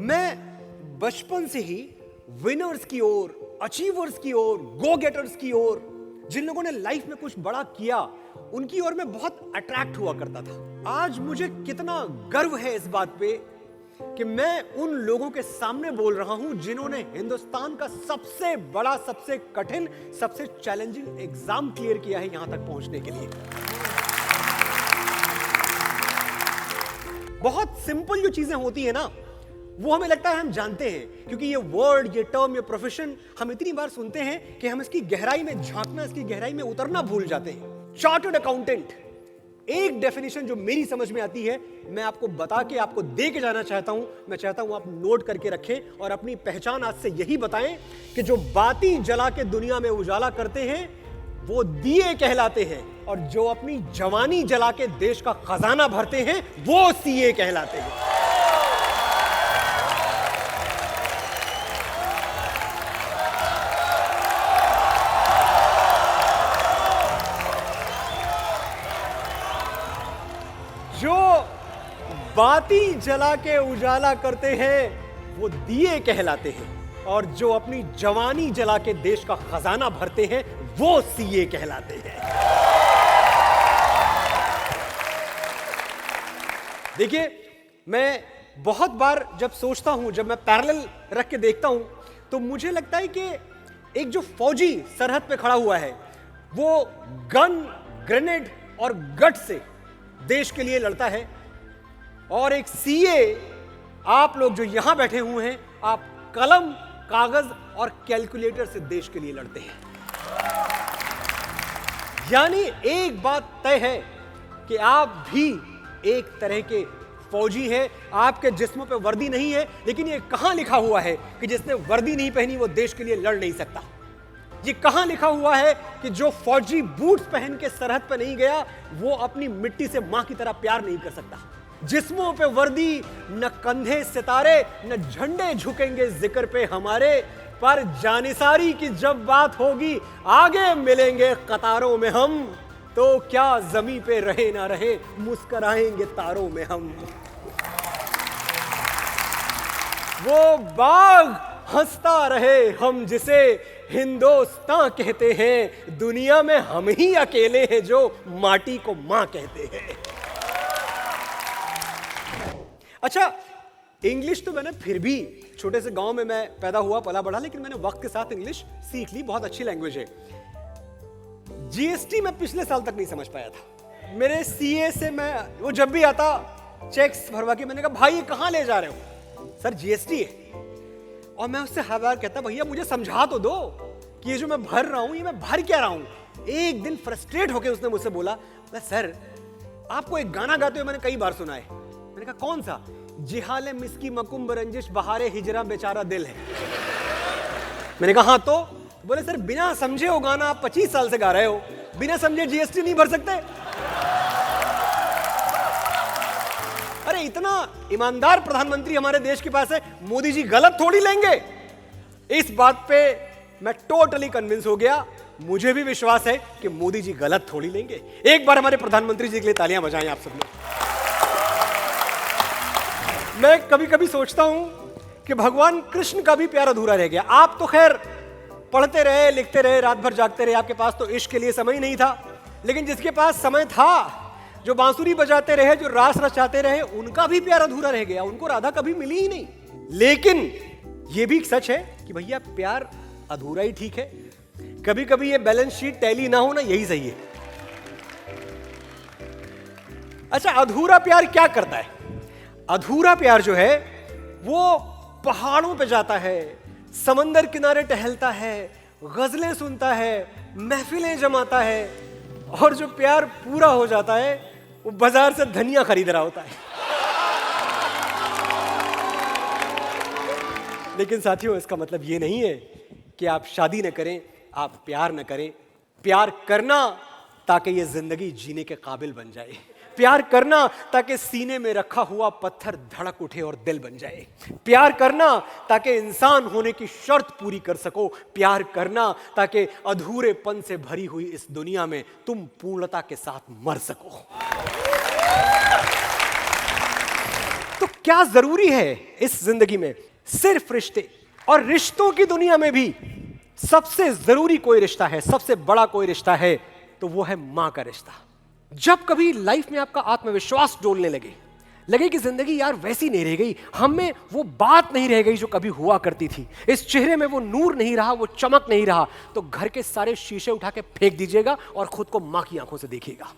मैं बचपन से ही विनर्स की ओर, अचीवर्स की ओर, गो गेटर्स की ओर, जिन लोगों ने लाइफ में कुछ बड़ा किया, उनकी ओर मैं बहुत अट्रैक्ट हुआ करता था। आज मुझे कितना गर्व है इस बात पे कि मैं उन लोगों के सामने बोल रहा हूं जिन्होंने हिंदुस्तान का सबसे बड़ा, सबसे कठिन, सबसे चैलेंजिंग एग्जाम क्लियर किया है यहां तक पहुंचने के लिए। बहुत सिंपल जो चीजें होती है ना, वो हमें लगता है हम जानते हैं, क्योंकि ये वर्ड, ये टर्म, ये प्रोफेशन हम इतनी बार सुनते हैं कि हम इसकी गहराई में झांकना, इसकी गहराई में उतरना भूल जाते हैं। चार्टर्ड अकाउंटेंट, एक डेफिनेशन जो मेरी समझ में आती है, मैं आपको बता के, आपको दे के जाना चाहता हूं। मैं चाहता हूं आप नोट करके रखें और अपनी पहचान आज से यही बताएं कि जो बाती जला के दुनिया में उजाला करते हैं वो दिए कहलाते हैं, और जो अपनी जवानी जला के देश का खजाना भरते हैं वो सीए कहलाते हैं। जो बाती जला के उजाला करते हैं वो दिए कहलाते हैं, और जो अपनी जवानी जला के देश का खजाना भरते हैं वो सीए कहलाते हैं। देखिए, मैं बहुत बार जब सोचता हूं, जब मैं पैरेलल रख के देखता हूं, तो मुझे लगता है कि एक जो फौजी सरहद पे खड़ा हुआ है वो गन, ग्रेनेड और गट से देश के लिए लड़ता है, और एक सीए, आप लोग जो यहां बैठे हुए हैं, आप कलम, कागज और कैलकुलेटर से देश के लिए लड़ते हैं। यानी एक बात तय है कि आप भी एक तरह के फौजी हैं। आपके जिस्मों पे वर्दी नहीं है, लेकिन ये कहां लिखा हुआ है कि जिसने वर्दी नहीं पहनी वो देश के लिए लड़ नहीं सकता? ये कहां लिखा हुआ है कि जो फौजी बूट्स पहन के सरहद पे नहीं गया वो अपनी मिट्टी से मां की तरह प्यार नहीं कर सकता? जिस्मों पे वर्दी, न कंधे सितारे, न झंडे झुकेंगे जिक्र पे हमारे, पर जानिसारी की जब बात होगी आगे मिलेंगे कतारों में हम, तो क्या जमी पे रहे ना रहे मुस्कुराएंगे तारों में हम। वो बाग हंसता रहे हम जिसे हिंदुस्तान कहते हैं, दुनिया में हम ही अकेले हैं जो माटी को मां कहते हैं। अच्छा, इंग्लिश तो मैंने फिर भी, छोटे से गांव में मैं पैदा हुआ, पला बढ़ा, लेकिन मैंने वक्त के साथ इंग्लिश सीख ली। बहुत अच्छी लैंग्वेज है। जीएसटी मैं पिछले साल तक नहीं समझ पाया था। मेरे सीए से मैं, वो जब भी आता चेक्स भरवा के, मैंने कहा भाई ये कहां ले जा रहे हो? सर जीएसटी है। और मैं उससे हर बार कहता, भैया मुझे समझा तो दो कि ये जो मैं भर रहा हूं ये मैं भर क्या रहा हूं। एक दिन फ्रस्ट्रेट होकर उसने मुझसे बोला, सर आपको एक गाना गाते हुए मैंने कई बार सुना है। मैंने कहा कौन सा? जिहाले मिस्की मकुम बरंजिश बहारे हिजरा बेचारा दिल है। मैंने कहा हाँ, तो बोले सर बिना समझे वो गाना आप 25 साल से गा रहे हो, बिना समझे जीएसटी नहीं भर सकते? अरे इतना ईमानदार प्रधानमंत्री हमारे देश के पास है, मोदी जी गलत थोड़ी लेंगे। इस बात पे मैं टोटली कन्विंस हो गया। मुझे भी विश्वास है कि मोदी जी गलत थोड़ी लेंगे। एक बार हमारे प्रधानमंत्री जी के लिए तालियां बजाएं आप सब लोग। मैं कभी कभी सोचता हूं कि भगवान कृष्ण का भी प्यार अधूरा रह गया। आप तो खैर पढ़ते रहे, लिखते रहे, रात भर जागते रहे, आपके पास तो इश्क के लिए समय ही नहीं था, लेकिन जिसके पास समय था, जो बांसुरी बजाते रहे, जो रास रचाते रहे, उनका भी प्यार अधूरा रह गया। उनको राधा कभी मिली ही नहीं। लेकिन यह भी सच है कि भैया प्यार अधूरा ही ठीक है। कभी कभी ये बैलेंस शीट टैली ना हो ना, यही सही है। अच्छा, अधूरा प्यार क्या करता है? अधूरा प्यार जो है वो पहाड़ों पे जाता है, समंदर किनारे टहलता है, गजलें सुनता है, महफिलें जमाता है, और जो प्यार पूरा हो जाता है वो बाजार से धनिया खरीद रहा होता है। लेकिन साथियों, इसका मतलब ये नहीं है कि आप शादी न करें, आप प्यार न करें। प्यार करना ताकि ये जिंदगी जीने के काबिल बन जाए। प्यार करना ताकि सीने में रखा हुआ पत्थर धड़क उठे और दिल बन जाए। प्यार करना ताकि इंसान होने की शर्त पूरी कर सको। प्यार करना ताकि अधूरेपन से भरी हुई इस दुनिया में तुम पूर्णता के साथ मर सको। तो क्या जरूरी है इस जिंदगी में? सिर्फ रिश्ते। और रिश्तों की दुनिया में भी सबसे जरूरी कोई रिश्ता है, सबसे बड़ा कोई रिश्ता है, तो वो है मां का रिश्ता। जब कभी लाइफ में आपका आत्मविश्वास डोलने लगे कि जिंदगी यार वैसी नहीं रह गई, हम में वो बात नहीं रह गई जो कभी हुआ करती थी, इस चेहरे में वो नूर नहीं रहा, वो चमक नहीं रहा, तो घर के सारे शीशे उठा के फेंक दीजिएगा और खुद को मां की आंखों से देखिएगा।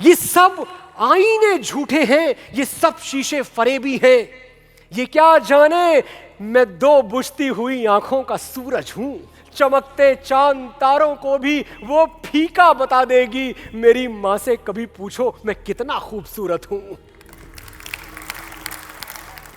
ये सब आईने झूठे हैं, ये सब शीशे फरेबी हैं। ये क्या जाने मैं दो बुझती हुई आंखों का सूरज हूं, चमकते चांद तारों को भी वो फीका बता देगी। मेरी मां से कभी पूछो मैं कितना खूबसूरत हूं।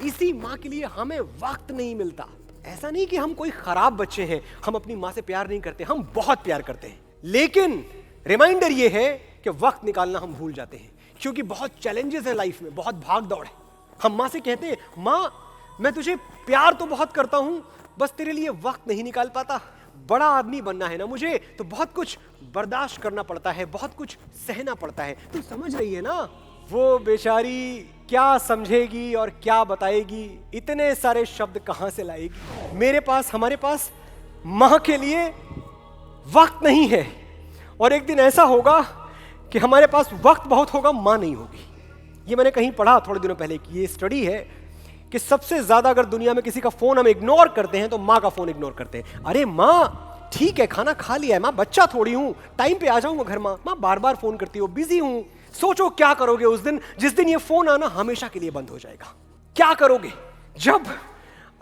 इसी मां के लिए हमें वक्त नहीं मिलता। ऐसा नहीं कि हम कोई खराब बच्चे हैं, हम अपनी मां से प्यार नहीं करते, हम बहुत प्यार करते हैं। लेकिन रिमाइंडर ये है कि वक्त निकालना हम भूल जाते हैं, क्योंकि बहुत चैलेंजेस है लाइफ में, बहुत भाग दौड़ है। हम मां से कहते हैं मां मैं तुझे प्यार तो बहुत करता हूं, बस तेरे लिए वक्त नहीं निकाल पाता। बड़ा आदमी बनना है ना मुझे, तो बहुत कुछ बर्दाश्त करना पड़ता है, बहुत कुछ सहना पड़ता है। तू समझ रही है ना? वो बेचारी क्या समझेगी और क्या बताएगी, इतने सारे शब्द कहां से लाएगी। मेरे पास, हमारे पास मां के लिए वक्त नहीं है, और एक दिन ऐसा होगा कि हमारे पास वक्त बहुत होगा, मां नहीं होगी। ये मैंने कहीं पढ़ा थोड़े दिनों पहले कि ये स्टडी है कि सबसे ज्यादा अगर दुनिया में किसी का फोन हम इग्नोर करते हैं तो मां का फोन इग्नोर करते हैं। अरे मां ठीक है, खाना खा लिया है, मां बच्चा थोड़ी हूं, टाइम पे आ जाऊंगा घर। मां बार बार फोन करती हो, बिजी हूं। सोचो क्या करोगे उस दिन जिस दिन ये फोन आना हमेशा के लिए बंद हो जाएगा। क्या करोगे जब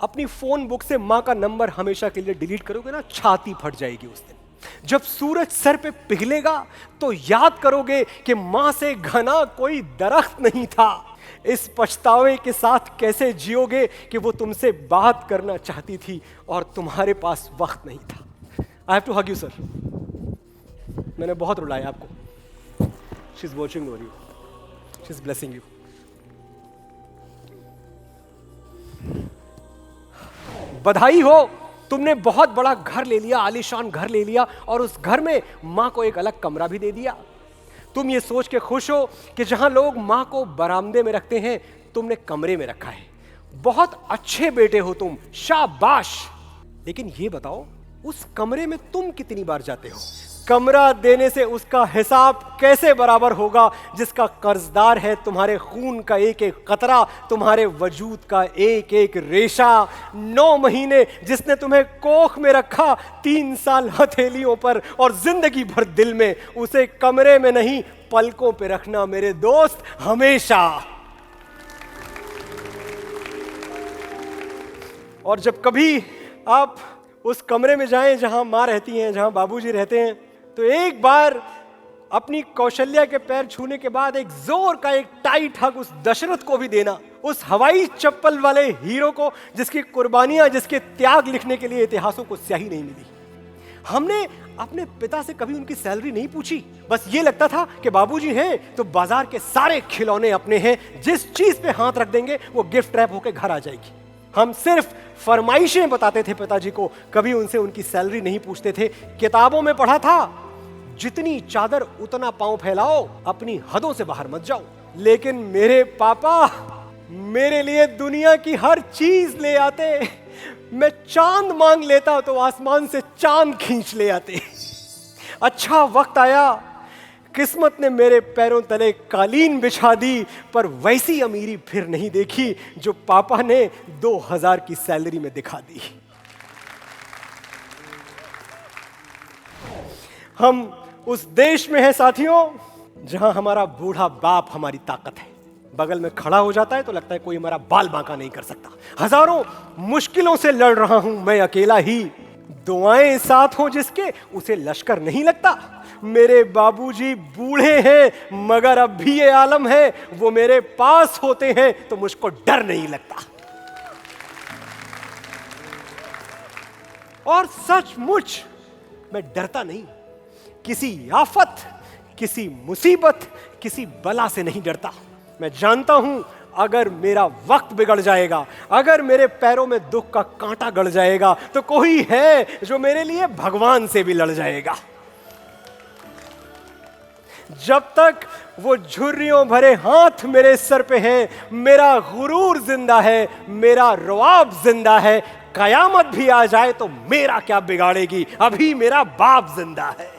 अपनी फोन बुक से मां का नंबर हमेशा के लिए डिलीट करोगे ना? छाती फट जाएगी उस दिन। जब सूरज सर पे पिघलेगा तो याद करोगे कि मां से घना कोई दरख्त नहीं था। इस पछतावे के साथ कैसे जियोगे कि वो तुमसे बात करना चाहती थी और तुम्हारे पास वक्त नहीं था। I have to hug you sir. मैंने बहुत रुलाया आपको। She is watching over you, she is blessing you. बधाई हो, तुमने बहुत बड़ा घर ले लिया, आलीशान घर ले लिया, और उस घर में मां को एक अलग कमरा भी दे दिया। तुम ये सोच के खुश हो कि जहां लोग मां को बरामदे में रखते हैं तुमने कमरे में रखा है। बहुत अच्छे बेटे हो तुम, शाबाश। लेकिन ये बताओ उस कमरे में तुम कितनी बार जाते हो? कमरा देने से उसका हिसाब कैसे बराबर होगा जिसका कर्जदार है तुम्हारे खून का एक एक कतरा, तुम्हारे वजूद का एक एक रेशा। 9 महीने जिसने तुम्हें कोख में रखा, 3 साल हथेलियों पर और जिंदगी भर दिल में। उसे कमरे में नहीं पलकों पे रखना मेरे दोस्त, हमेशा। और जब कभी आप उस कमरे में जाएं जहां मां रहती हैं, जहां बाबूजी रहते हैं, तो एक बार अपनी कौशल्या के पैर छूने के बाद एक जोर का एक टाइट हग उस दशरथ को भी देना, उस हवाई चप्पल वाले हीरो को जिसकी कुर्बानियां, जिसके त्याग लिखने के लिए इतिहासों को स्याही नहीं मिली। हमने अपने पिता से कभी उनकी सैलरी नहीं पूछी, बस ये लगता था कि बाबूजी हैं तो बाजार के सारे खिलौने अपने हैं, जिस चीज पे हाथ रख देंगे वो गिफ्ट रैप होकर घर आ जाएगी। हम सिर्फ फरमाइशें बताते थे पिताजी को, कभी उनसे उनकी सैलरी नहीं पूछते थे। किताबों में पढ़ा था जितनी चादर उतना पांव फैलाओ, अपनी हदों से बाहर मत जाओ। लेकिन मेरे पापा मेरे लिए दुनिया की हर चीज ले आते। मैं चांद मांग लेता तो आसमान से चांद खींच ले आते। अच्छा वक्त आया, किस्मत ने मेरे पैरों तले कालीन बिछा दी, पर वैसी अमीरी फिर नहीं देखी जो पापा ने 2000 की सैलरी में दिखा दी। हम उस देश में हैं साथियों जहां हमारा बूढ़ा बाप हमारी ताकत है। बगल में खड़ा हो जाता है तो लगता है कोई हमारा बाल बांका नहीं कर सकता। हजारों मुश्किलों से लड़ रहा हूं मैं अकेला ही, दुआएं साथ हो जिसके उसे लश्कर नहीं लगता। मेरे बाबूजी बूढ़े हैं मगर अब भी ये आलम है, वो मेरे पास होते हैं तो मुझको डर नहीं लगता। और सचमुच मैं डरता नहीं, किसी आफत, किसी मुसीबत, किसी बला से नहीं डरता। मैं जानता हूं अगर मेरा वक्त बिगड़ जाएगा, अगर मेरे पैरों में दुख का कांटा गड़ जाएगा, तो कोई है जो मेरे लिए भगवान से भी लड़ जाएगा। जब तक वो झुर्रियों भरे हाथ मेरे सर पे हैं, मेरा गुरूर जिंदा है, मेरा रवाब जिंदा है। कयामत भी आ जाए तो मेरा क्या बिगाड़ेगी, अभी मेरा बाप जिंदा है।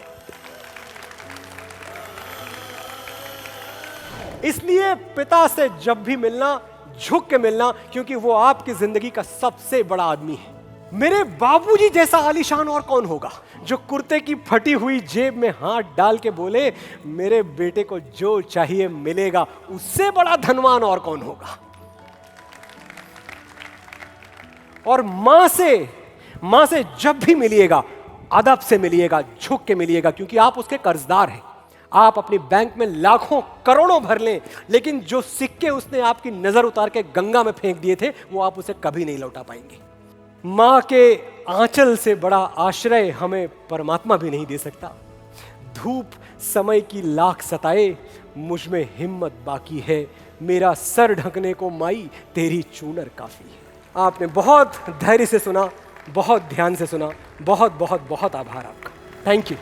इसलिए पिता से जब भी मिलना, झुक के मिलना, क्योंकि वो आपकी जिंदगी का सबसे बड़ा आदमी है। मेरे बाबूजी जैसा आलीशान और कौन होगा, जो कुर्ते की फटी हुई जेब में हाथ डाल के बोले मेरे बेटे को जो चाहिए मिलेगा। उससे बड़ा धनवान और कौन होगा। और मां से जब भी मिलिएगा, अदब से मिलिएगा, झुक के मिलिएगा, क्योंकि आप उसके कर्जदार हैं। आप अपनी बैंक में लाखों करोड़ों भर लें, लेकिन जो सिक्के उसने आपकी नजर उतार के गंगा में फेंक दिए थे, वो आप उसे कभी नहीं लौटा पाएंगे। मां के आंचल से बड़ा आश्रय हमें परमात्मा भी नहीं दे सकता। धूप समय की लाख सताए, मुझ में हिम्मत बाकी है, मेरा सर ढकने को माई तेरी चूनर काफी है। आपने बहुत धैर्य से सुना, बहुत ध्यान से सुना। बहुत बहुत बहुत आभार आपका। Thank you.